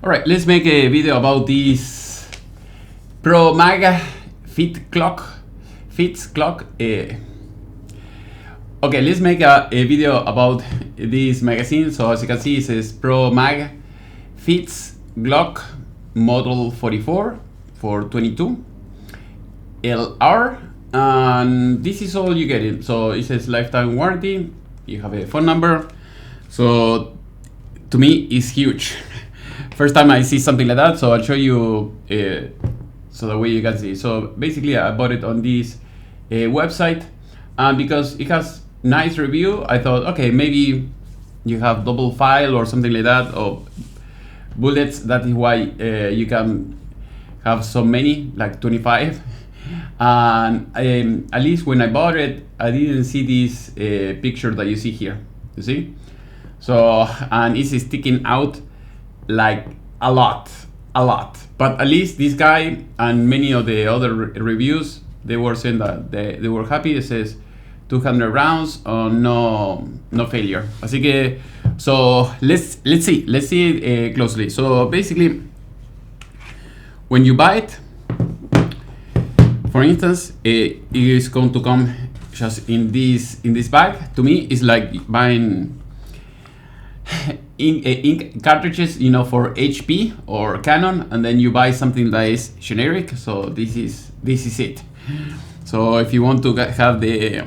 All right, let's make a video about this ProMag Glock. Okay, let's make a video about this magazine. So as you can see, it says ProMag Glock model 44 for 22 LR, and this is all you get. So it says lifetime warranty. You have a phone number. So to me, it's huge. First time I see something like that, so I'll show you so the way you can see. So basically, I bought it on this website, and because it has nice review, I thought, okay, maybe you have double file or something like that, or bullets. That is why you can have so many, like 25. And at least when I bought it, I didn't see this picture that you see here. You see? So, and it's sticking out like a lot. But at least this guy and many of the other reviews, they were saying that they were happy. It says 200 rounds, no failure. Así que, so let's see it closely. So basically, when you buy it, for instance, it is going to come just in this bag. To me, it's like buying ink cartridges, you know, for HP or Canon, and then you buy something that is generic. So this is it. So if you want to have the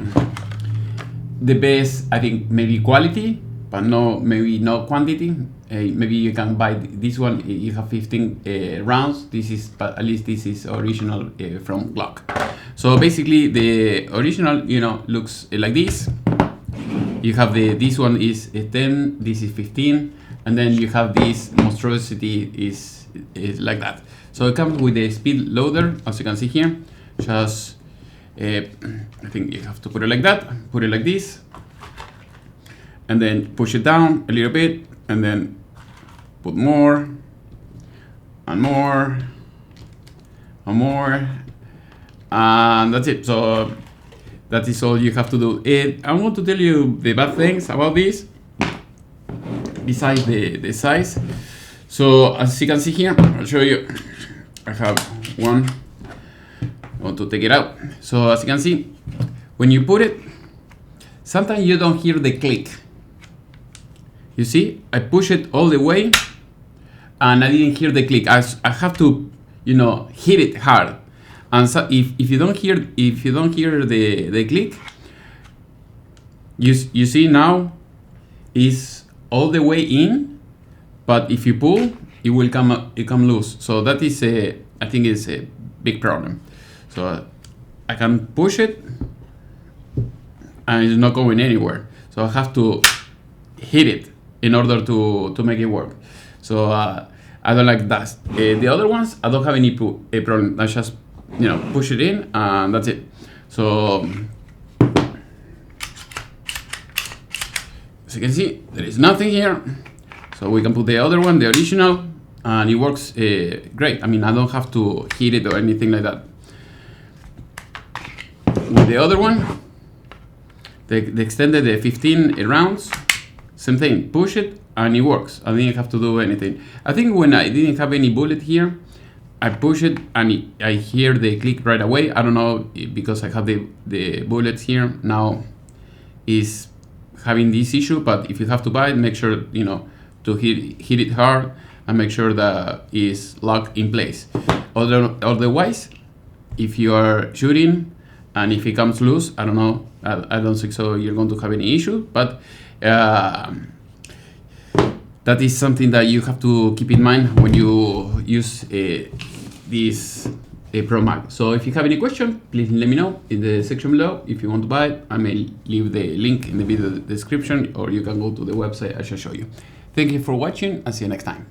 best, I think maybe quality, but maybe no quantity, maybe you can buy this one. You have 15 rounds. But at least this is original from Glock. So basically, the original, you know, looks like this. You have this one is 10, this is 15, and then you have this monstrosity is like that. So it comes with a speed loader, as you can see here. Just I think you have to put it like that, put it like this, and then push it down a little bit, and then put more and more and more, and that's it. So that is all you have to do. I want to tell you the bad things about this, besides the size. So as you can see here, I'll show you. I have one. I want to take it out. So as you can see, when you put it, sometimes you don't hear the click. You see, I push it all the way, and I didn't hear the click. I have to, you know, hit it hard. And so if you don't hear the click, you see now is all the way in, but if you pull, it will come loose. So that is I think is a big problem. So I can push it, and it's not going anywhere. So I have to hit it in order to make it work. So I don't like that. The other ones, I don't have any problem. I just, you know, push it in, and that's it. So as you can see, there is nothing here. So we can put the other one, the original, and it works great. I mean, I don't have to hit it or anything like that. With the other one, the extended 15 rounds, same thing. Push it, and it works. I didn't have to do anything. I think when I didn't have any bullet here, I push it and I hear the click right away. I don't know, because I have the bullets here now is having this issue, but if you have to buy it, make sure, you know, to hit it hard and make sure that is locked in place. Otherwise, if you are shooting and if it comes loose, I don't know, I don't think so you're going to have any issue, but that is something that you have to keep in mind when you use this ProMag. So if you have any question, please let me know in the section below. If you want to buy it, I may leave the link in the video description, or you can go to the website I shall show you. Thank you for watching, and see you next time.